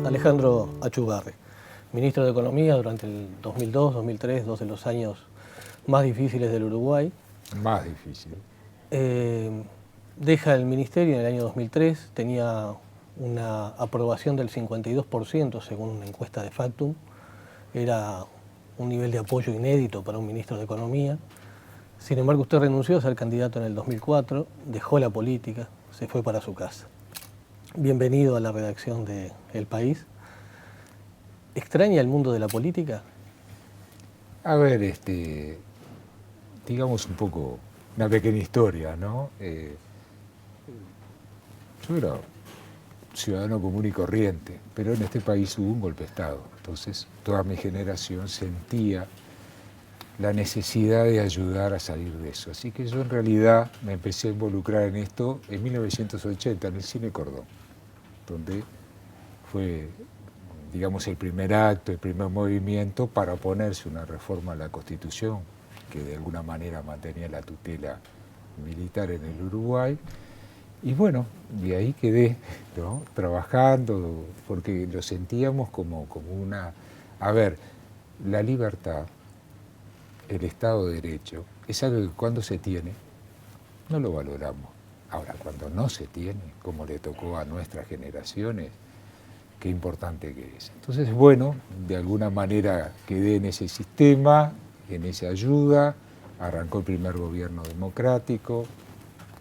Alejandro Achugarri, ministro de Economía durante el 2002, 2003, dos de los años más difíciles del Uruguay. Más difícil. Deja el ministerio en el año 2003, tenía una aprobación del 52% según una encuesta de Factum. Era un nivel de apoyo inédito para un ministro de Economía. Sin embargo, usted renunció a ser candidato en el 2004, dejó la política, se fue para su casa. Bienvenido a la redacción de El País. ¿Extraña el mundo de la política? A ver, digamos un poco, una pequeña historia, ¿no? Yo era ciudadano común y corriente, pero en este país hubo un golpe de Estado. Entonces, toda mi generación sentía la necesidad de ayudar a salir de eso. Así que yo en realidad me empecé a involucrar en esto en 1980, en el Cine Cordón, donde fue, digamos, el primer acto, el primer movimiento para oponerse a una reforma a la Constitución que de alguna manera mantenía la tutela militar en el Uruguay. Y bueno, de ahí quedé, ¿no?, trabajando, porque lo sentíamos como una... A ver, la libertad, el Estado de Derecho, es algo que cuando se tiene, no lo valoramos. Ahora, cuando no se tiene, como le tocó a nuestras generaciones, qué importante que es. Entonces, bueno, de alguna manera quedé en ese sistema, en esa ayuda, arrancó el primer gobierno democrático,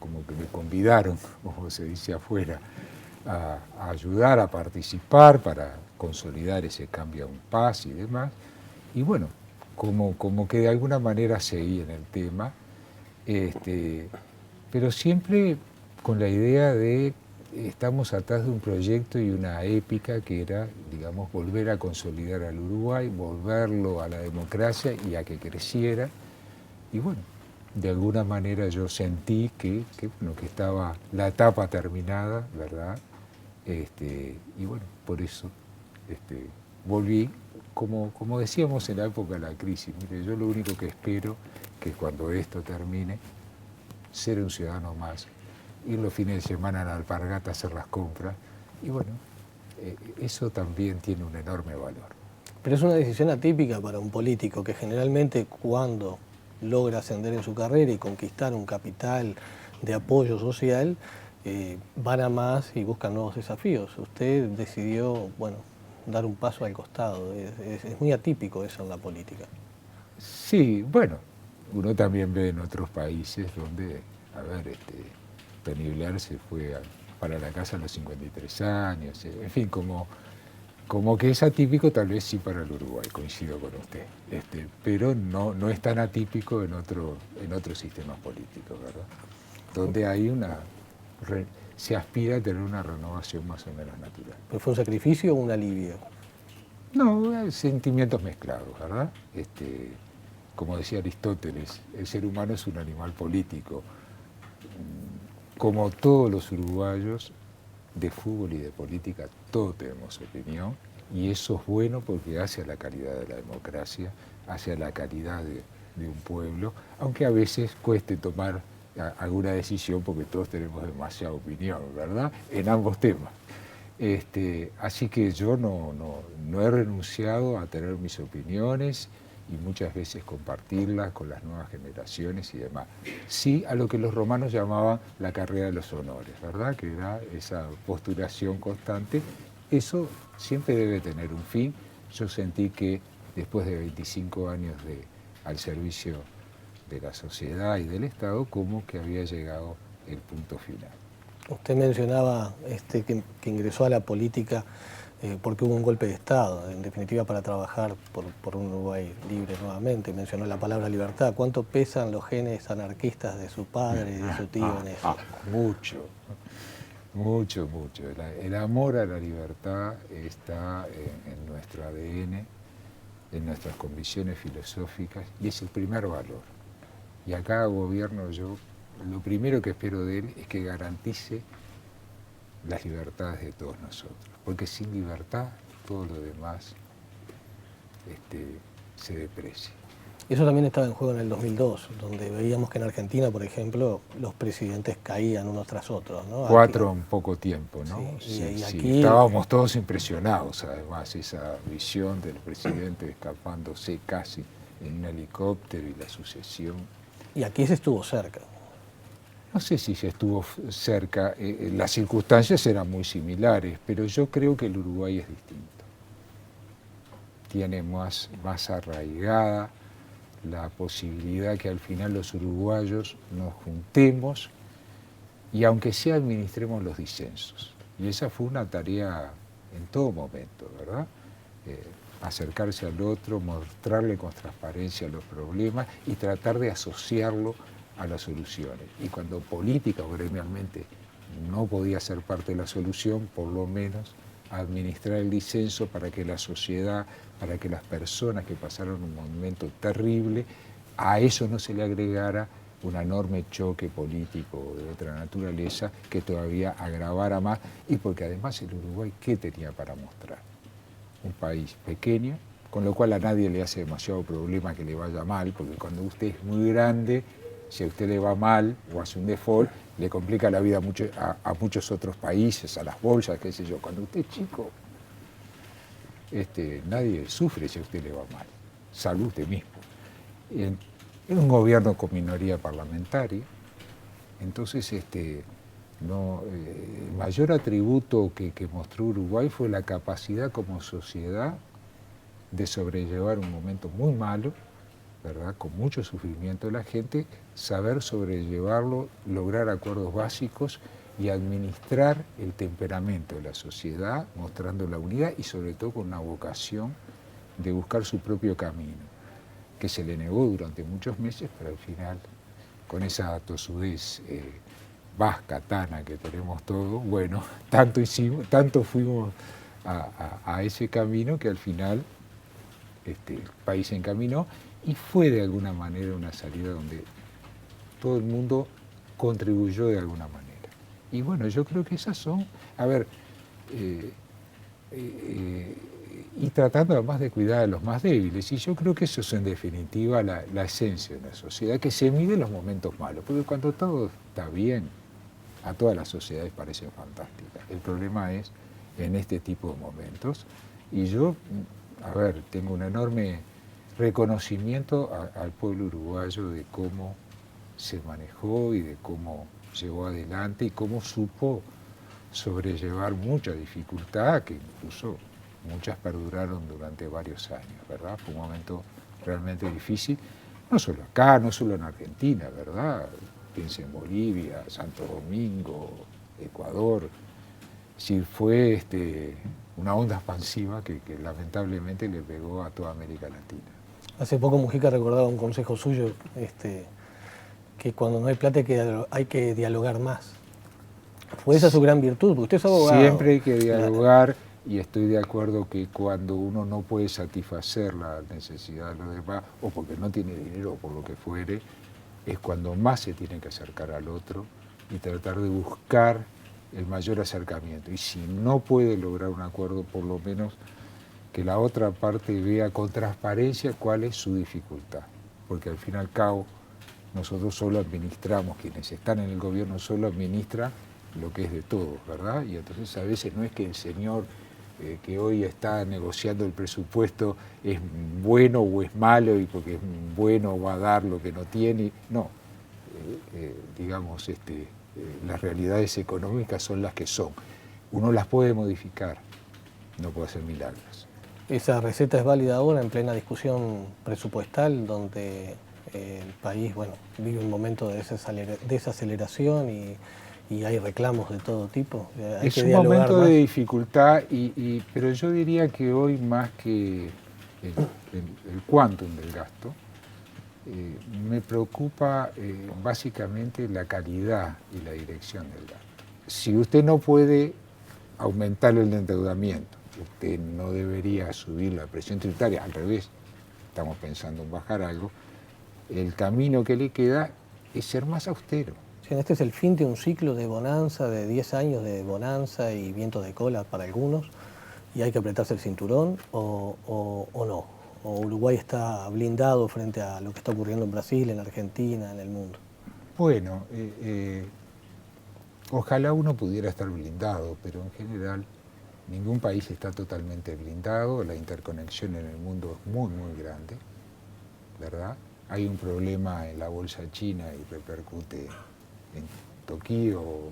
como que me convidaron, como se dice afuera, a ayudar, a participar para consolidar ese cambio a un paz y demás. Y bueno, como que de alguna manera seguí en el tema, pero siempre con la idea de estamos atrás de un proyecto y una épica que era, digamos, volver a consolidar al Uruguay, volverlo a la democracia y a que creciera. Y bueno, de alguna manera yo sentí que estaba la etapa terminada, ¿verdad? Y bueno, por eso volví, como decíamos en la época de la crisis. Mire, yo lo único que espero que cuando esto termine, ser un ciudadano más, ir los fines de semana a la Alpargata a hacer las compras, y bueno, eso también tiene un enorme valor. Pero es una decisión atípica para un político que generalmente cuando logra ascender en su carrera y conquistar un capital de apoyo social, van a más y buscan nuevos desafíos. Usted decidió, bueno, dar un paso al costado. Es muy atípico eso en la política. Sí, bueno, uno también ve en otros países donde, a ver, Tony Blair se fue para la casa a los 53 años, en fin, como que es atípico tal vez sí para el Uruguay, coincido con usted, pero no es tan atípico en otros sistemas políticos, ¿verdad? Donde hay se aspira a tener una renovación más o menos natural. ¿Pero fue un sacrificio o un alivio? No, hay sentimientos mezclados, ¿verdad? Como decía Aristóteles, el ser humano es un animal político. Como todos los uruguayos, de fútbol y de política, todos tenemos opinión, y eso es bueno porque hace a la calidad de la democracia, hace a la calidad de un pueblo, aunque a veces cueste tomar alguna decisión porque todos tenemos demasiada opinión, ¿verdad?, en ambos temas. Así que yo no he renunciado a tener mis opiniones y muchas veces compartirlas con las nuevas generaciones y demás. Sí, a lo que los romanos llamaban la carrera de los honores, ¿verdad?, que era esa postulación constante. Eso siempre debe tener un fin. Yo sentí que después de 25 años al servicio de la sociedad y del Estado, como que había llegado el punto final. Usted mencionaba que ingresó a la política porque hubo un golpe de Estado, en definitiva para trabajar por un Uruguay libre nuevamente. Mencionó la palabra libertad. ¿Cuánto pesan los genes anarquistas de su padre y de su tío en eso? Mucho, mucho, mucho. El amor a la libertad está en nuestro ADN, en nuestras convicciones filosóficas, y es el primer valor. Y a cada gobierno yo, lo primero que espero de él es que garantice las libertades de todos nosotros, porque sin libertad todo lo demás se deprecia. Eso también estaba en juego en el 2002, donde veíamos que en Argentina, por ejemplo, los presidentes caían unos tras otros, ¿no? 4 en poco tiempo, ¿no? Sí, y Sí, aquí estábamos todos impresionados, además, esa visión del presidente escapándose casi en un helicóptero y la sucesión. Y aquí se estuvo cerca. No sé si se estuvo cerca, las circunstancias eran muy similares, pero yo creo que el Uruguay es distinto. Tiene más arraigada la posibilidad que al final los uruguayos nos juntemos y aunque sea administremos los disensos. Y esa fue una tarea en todo momento, ¿verdad? Acercarse al otro, mostrarle con transparencia los problemas y tratar de asociarlo a las soluciones. Y cuando política o gremialmente no podía ser parte de la solución, por lo menos administrar el disenso para que la sociedad, para que las personas que pasaron un momento terrible, a eso no se le agregara un enorme choque político de otra naturaleza que todavía agravara más, y porque además el Uruguay, ¿qué tenía para mostrar? Un país pequeño, con lo cual a nadie le hace demasiado problema que le vaya mal, porque cuando usted es muy grande, si a usted le va mal o hace un default, le complica la vida a muchos otros países, a las bolsas, qué sé yo. Cuando usted es chico, nadie sufre si a usted le va mal, salvo usted mismo. Era un gobierno con minoría parlamentaria, entonces el mayor atributo que mostró Uruguay fue la capacidad como sociedad de sobrellevar un momento muy malo, ¿verdad? Con mucho sufrimiento de la gente, saber sobrellevarlo, lograr acuerdos básicos y administrar el temperamento de la sociedad, mostrando la unidad y sobre todo con una vocación de buscar su propio camino, que se le negó durante muchos meses, pero al final, con esa tosudez vasca, tana que tenemos todos, bueno, tanto hicimos, tanto fuimos a ese camino que al final el país se encaminó y fue de alguna manera una salida donde todo el mundo contribuyó de alguna manera. Y bueno, yo creo que esas son, y tratando además de cuidar a los más débiles, y yo creo que eso es en definitiva la esencia de una sociedad, que se mide en los momentos malos, porque cuando todo está bien, a todas las sociedades parecen fantásticas. El problema es en este tipo de momentos, y yo, tengo un enorme reconocimiento al pueblo uruguayo de cómo se manejó y de cómo llevó adelante y cómo supo sobrellevar mucha dificultad, que incluso muchas perduraron durante varios años, ¿verdad? Fue un momento realmente difícil, no solo acá, no solo en Argentina, ¿verdad? Piensa en Bolivia, Santo Domingo, Ecuador. Sí, fue una onda expansiva que lamentablemente le pegó a toda América Latina. Hace poco Mujica recordaba un consejo suyo, que cuando no hay plata hay que dialogar más. ¿Fue esa su gran virtud? Porque usted es abogado. Siempre hay que dialogar y estoy de acuerdo que cuando uno no puede satisfacer la necesidad de los demás, o porque no tiene dinero o por lo que fuere, es cuando más se tiene que acercar al otro y tratar de buscar el mayor acercamiento. Y si no puede lograr un acuerdo, por lo menos que la otra parte vea con transparencia cuál es su dificultad. Porque al fin y al cabo, nosotros solo administramos, quienes están en el gobierno solo administran lo que es de todos, ¿verdad? Y entonces a veces no es que el señor que hoy está negociando el presupuesto es bueno o es malo y porque es bueno va a dar lo que no tiene. No, las realidades económicas son las que son. Uno las puede modificar, no puede hacer milagros. ¿Esa receta es válida ahora en plena discusión presupuestal donde el país vive un momento de desaceleración y hay reclamos de todo tipo? Hay es que un momento de dificultad, pero yo diría que hoy más que el quantum del gasto, me preocupa básicamente la calidad y la dirección del gasto. Si usted no puede aumentar el endeudamiento, usted no debería subir la presión tributaria, al revés, estamos pensando en bajar algo, el camino que le queda es ser más austero. Este es el fin de un ciclo de bonanza, de 10 años de bonanza y viento de cola para algunos, y hay que apretarse el cinturón o no. ¿O Uruguay está blindado frente a lo que está ocurriendo en Brasil, en Argentina, en el mundo? Bueno, ojalá uno pudiera estar blindado, pero en general ningún país está totalmente blindado, la interconexión en el mundo es muy, muy grande, ¿verdad? Hay un problema en la bolsa china y repercute en Tokio o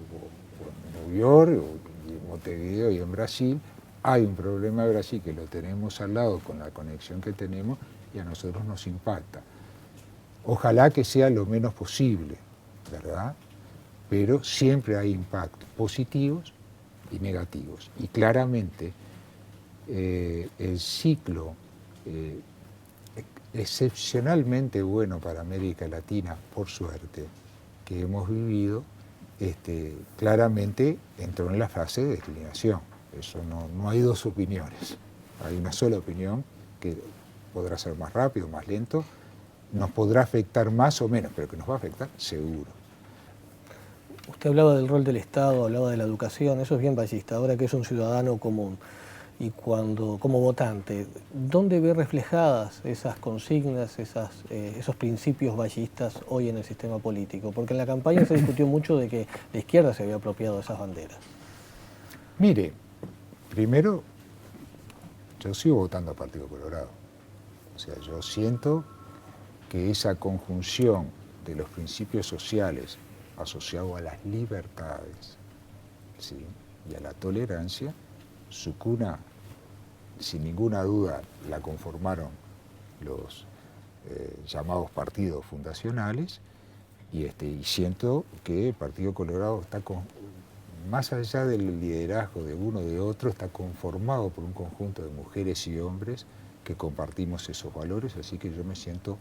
en Nueva York, o en Montevideo y en Brasil. Hay un problema en Brasil que lo tenemos al lado con la conexión que tenemos y a nosotros nos impacta. Ojalá que sea lo menos posible, ¿verdad? Pero siempre hay impactos positivos y negativos. Y claramente el ciclo excepcionalmente bueno para América Latina, por suerte, que hemos vivido, claramente entró en la fase de declinación. Eso no hay dos opiniones. Hay una sola opinión que podrá ser más rápido, más lento, nos podrá afectar más o menos, pero que nos va a afectar seguro. Usted hablaba del rol del Estado, hablaba de la educación, eso es bien ballista. Ahora que es un ciudadano común y como votante, ¿dónde ve reflejadas esas consignas, esos principios ballistas hoy en el sistema político? Porque en la campaña se discutió mucho de que la izquierda se había apropiado de esas banderas. Mire, primero, yo sigo votando al Partido Colorado. O sea, yo siento que esa conjunción de los principios sociales asociados a las libertades, ¿sí?, y a la tolerancia, su cuna, sin ninguna duda, la conformaron los llamados partidos fundacionales, y siento que el Partido Colorado está más allá del liderazgo de uno o de otro, está conformado por un conjunto de mujeres y hombres que compartimos esos valores, así que yo me siento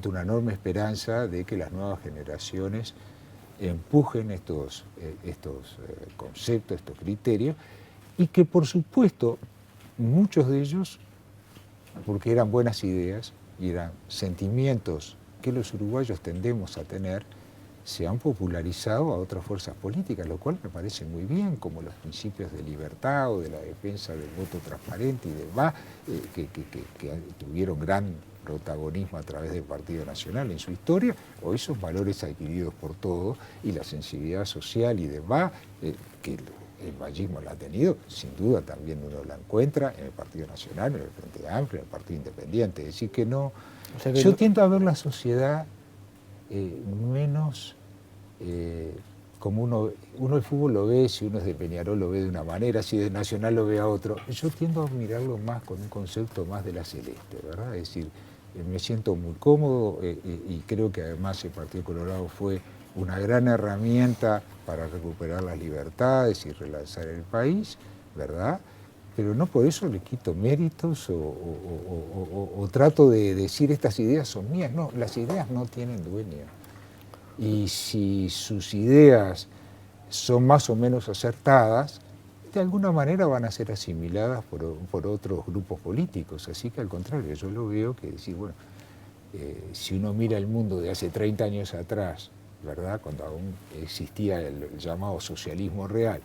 una enorme esperanza de que las nuevas generaciones empujen estos conceptos, estos criterios, y que por supuesto muchos de ellos, porque eran buenas ideas y eran sentimientos que los uruguayos tendemos a tener, se han popularizado a otras fuerzas políticas, lo cual me parece muy bien, como los principios de libertad o de la defensa del voto transparente y demás, que tuvieron gran protagonismo a través del Partido Nacional en su historia. Hoy son valores adquiridos por todos, y la sensibilidad social y demás, que el vallismo la ha tenido, sin duda también uno la encuentra en el Partido Nacional, en el Frente Amplio, en el Partido Independiente. Es decir, que no... O sea que yo tiendo a ver la sociedad menos como uno el fútbol lo ve, si uno es de Peñarol lo ve de una manera, si de Nacional lo ve a otro. Yo tiendo a mirarlo más con un concepto más de la celeste, ¿verdad? Es decir, me siento muy cómodo y creo que además el Partido Colorado fue una gran herramienta para recuperar las libertades y relanzar el país, ¿verdad? Pero no por eso le quito méritos o trato de decir estas ideas son mías. No, las ideas no tienen dueño. Y si sus ideas son más o menos acertadas, de alguna manera van a ser asimiladas por otros grupos políticos. Así que al contrario, yo lo veo que decir, bueno, si uno mira el mundo de hace 30 años atrás, ¿verdad?, cuando aún existía el llamado socialismo real,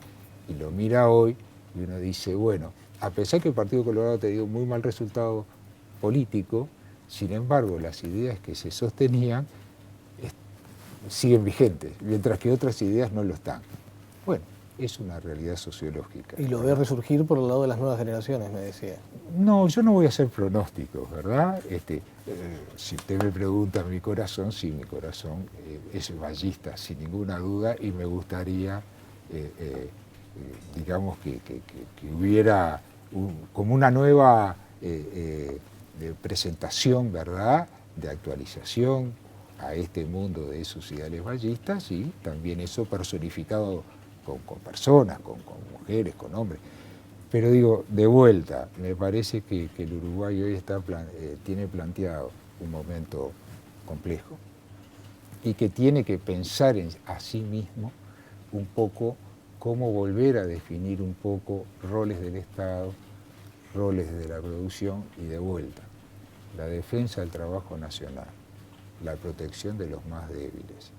y lo mira hoy, y uno dice, bueno, a pesar que el Partido Colorado ha tenido un muy mal resultado político, sin embargo, las ideas que se sostenían siguen vigentes, mientras que otras ideas no lo están. Bueno, es una realidad sociológica. Y lo ve resurgir por el lado de las nuevas generaciones, me decía. No, yo no voy a hacer pronósticos, ¿verdad? Si usted me pregunta mi corazón, sí, mi corazón es ballista, sin ninguna duda, y me gustaría, digamos, que hubiera como una nueva presentación, ¿verdad?, de actualización a este mundo de esos ideales ballistas, y también eso personificado con personas, con mujeres, con hombres. Pero digo, de vuelta, me parece que el Uruguay hoy tiene planteado un momento complejo y que tiene que pensar a sí mismo un poco cómo volver a definir un poco roles del Estado, roles de la producción, y de vuelta, la defensa del trabajo nacional, la protección de los más débiles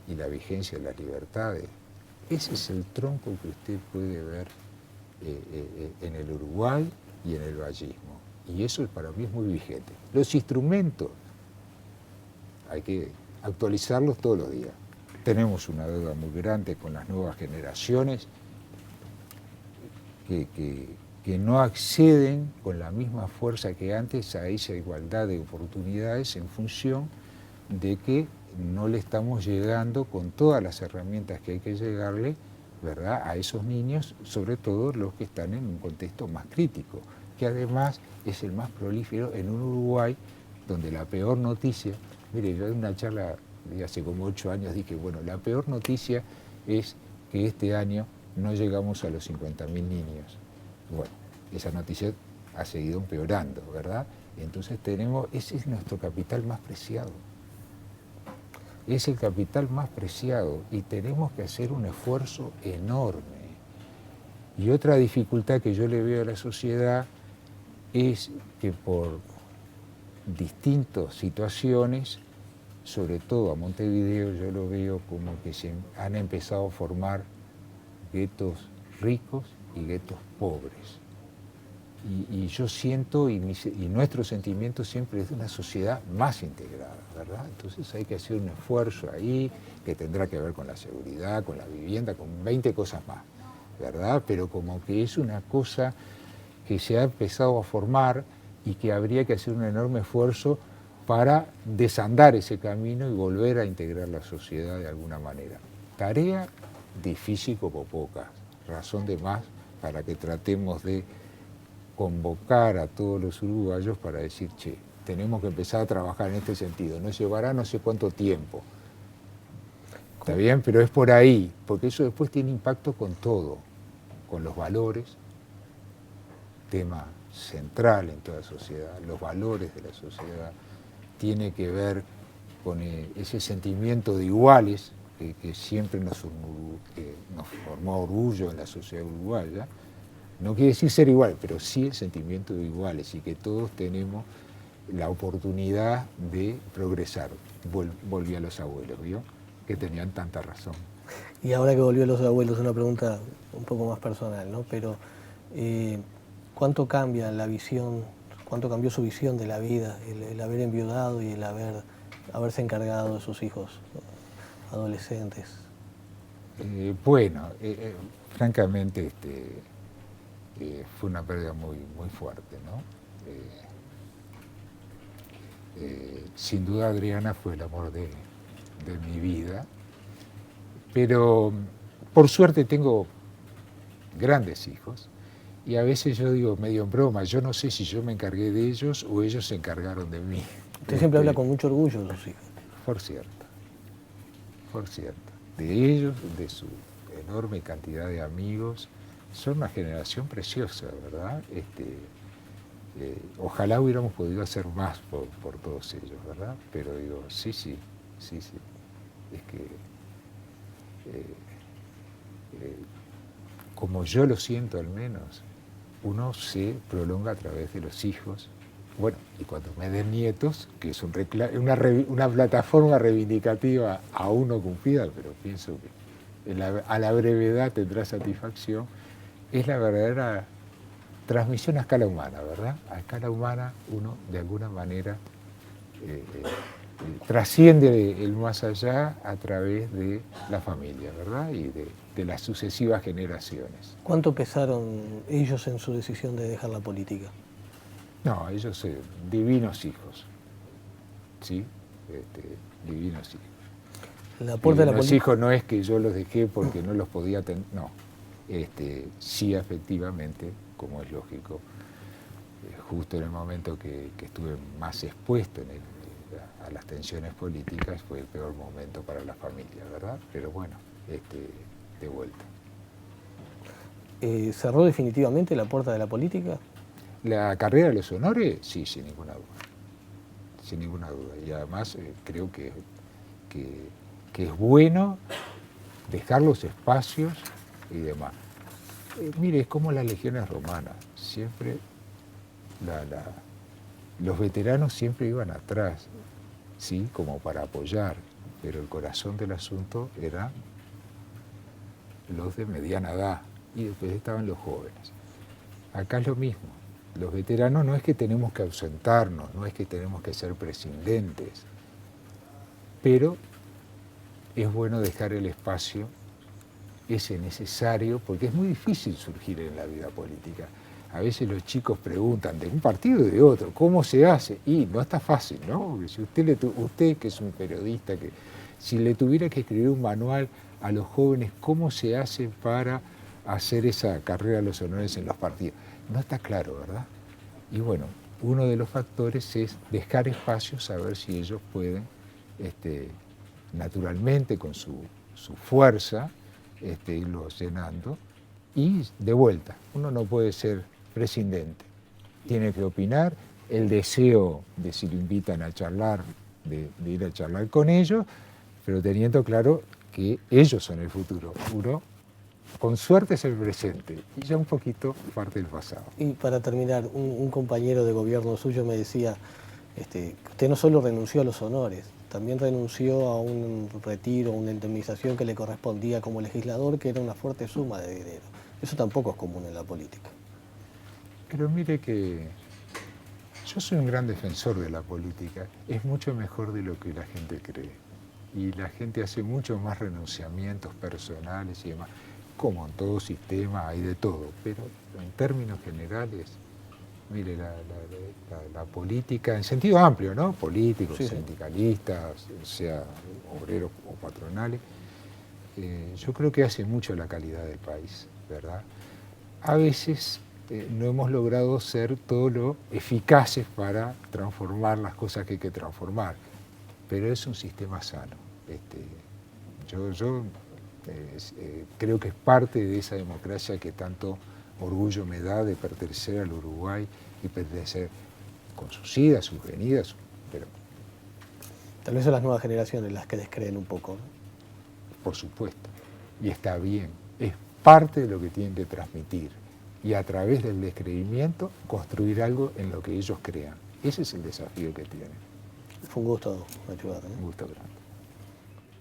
y la vigencia de las libertades. Ese es el tronco que usted puede ver en el Uruguay y en el vallismo. Y eso para mí es muy vigente. Los instrumentos hay que actualizarlos todos los días. Tenemos una deuda muy grande con las nuevas generaciones que no acceden con la misma fuerza que antes a esa igualdad de oportunidades en función de que no le estamos llegando con todas las herramientas que hay que llegarle, ¿verdad?, a esos niños, sobre todo los que están en un contexto más crítico, que además es el más prolífero en un Uruguay donde la peor noticia, mire, yo en una charla de hace como 8 años dije, bueno, la peor noticia es que este año no llegamos a los 50.000 niños. Bueno, esa noticia ha seguido empeorando, ¿verdad? Entonces ese es nuestro capital más preciado. Es el capital más preciado y tenemos que hacer un esfuerzo enorme. Y otra dificultad que yo le veo a la sociedad es que por distintas situaciones, sobre todo a Montevideo, yo lo veo como que se han empezado a formar guetos ricos y guetos pobres. Y yo siento, y nuestro sentimiento siempre es de una sociedad más integrada, ¿verdad? Entonces hay que hacer un esfuerzo ahí, que tendrá que ver con la seguridad, con la vivienda, con 20 cosas más, ¿verdad? Pero como que es una cosa que se ha empezado a formar y que habría que hacer un enorme esfuerzo para desandar ese camino y volver a integrar la sociedad de alguna manera. Tarea difícil como pocas, razón de más para que tratemos de convocar a todos los uruguayos para decir, che, tenemos que empezar a trabajar en este sentido, nos llevará no sé cuánto tiempo, ¿está bien? Pero es por ahí, porque eso después tiene impacto con todo, con los valores, tema central en toda sociedad, los valores de la sociedad, tiene que ver con ese sentimiento de iguales que siempre nos formó orgullo en la sociedad uruguaya. No quiere decir ser igual, pero sí el sentimiento de iguales y que todos tenemos la oportunidad de progresar. Volví a los abuelos, ¿vio? Que tenían tanta razón. Y ahora que volvió a los abuelos, una pregunta un poco más personal, ¿no? Pero ¿cuánto cambia la visión, cuánto cambió su visión de la vida, el haber enviudado y el haberse encargado de sus hijos adolescentes? Francamente, fue una pérdida muy, muy fuerte, ¿no? Sin duda Adriana fue el amor de mi vida, pero por suerte tengo grandes hijos y a veces yo digo medio en broma, yo no sé si yo me encargué de ellos o ellos se encargaron de mí. Usted siempre habla con mucho orgullo de sus hijos. Por cierto, de ellos, de su enorme cantidad de amigos. Son una generación preciosa, ¿verdad? Ojalá hubiéramos podido hacer más por todos ellos, ¿verdad? Pero digo, sí. Es que, como yo lo siento al menos, uno se prolonga a través de los hijos. Bueno, y cuando me den nietos, que es una plataforma reivindicativa aún no cumplida, pero pienso que a la brevedad tendrá satisfacción, es la verdadera transmisión a escala humana, ¿verdad? A escala humana uno de alguna manera trasciende el más allá a través de la familia, ¿verdad? Y de las sucesivas generaciones. ¿Cuánto pesaron ellos en su decisión de dejar la política? No, ellos divinos hijos, ¿sí? Divinos hijos. La puerta de la los política. hijos no es que yo los dejé porque no los podía tener, no. Sí, efectivamente, como es lógico, justo en el momento que estuve más expuesto a las tensiones políticas fue el peor momento para la familia, ¿verdad? Pero bueno, de vuelta. ¿Cerró definitivamente la puerta de la política? La carrera de los honores, sí, sin ninguna duda. Sin ninguna duda. Y además creo que es bueno dejar los espacios y demás. Mire, es como las legiones romanas. Siempre los veteranos siempre iban atrás, ¿sí? Como para apoyar, pero el corazón del asunto era los de mediana edad y después estaban los jóvenes. Acá es lo mismo. los veteranos no es que tenemos que ausentarnos, no es que tenemos que ser prescindentes, pero es bueno dejar el espacio ese necesario, porque es muy difícil surgir en la vida política. A veces los chicos preguntan de un partido o de otro, ¿cómo se hace? Y no está fácil, ¿no? Porque si usted que es un periodista, que si le tuviera que escribir un manual a los jóvenes, ¿cómo se hace para hacer esa carrera a los honores en los partidos? No está claro, ¿verdad? Y bueno, uno de los factores es dejar espacios, saber si ellos pueden, naturalmente, con su fuerza, irlo llenando. Y de vuelta, uno no puede ser prescindente, tiene que opinar, el deseo de si lo invitan a charlar, de ir a charlar con ellos, pero teniendo claro que ellos son el futuro. Uno, con suerte, es el presente y ya un poquito parte del pasado. Y para terminar, un compañero de gobierno suyo me decía que usted no solo renunció a los honores, también renunció a un retiro, una indemnización que le correspondía como legislador, que era una fuerte suma de dinero. Eso tampoco es común en la política. Pero mire que yo soy un gran defensor de la política. Es mucho mejor de lo que la gente cree. Y la gente hace muchos más renunciamientos personales y demás. Como en todo sistema hay de todo. Pero en términos generales, mire, la política, en sentido amplio, ¿no? Políticos, sí, sindicalistas, sea obreros o patronales, yo creo que hace mucho la calidad del país, ¿verdad? A veces no hemos logrado ser todo lo eficaces para transformar las cosas que hay que transformar, pero es un sistema sano. Yo creo que es parte de esa democracia que tanto orgullo me da de pertenecer al Uruguay y pertenecer con sus idas, sus venidas, pero... Tal vez son las nuevas generaciones las que descreen un poco, ¿no? Por supuesto, y está bien, es parte de lo que tienen que transmitir y a través del descreimiento construir algo en lo que ellos crean. Ese es el desafío que tienen. Fue un gusto ayudar, ¿eh? Un gusto grande.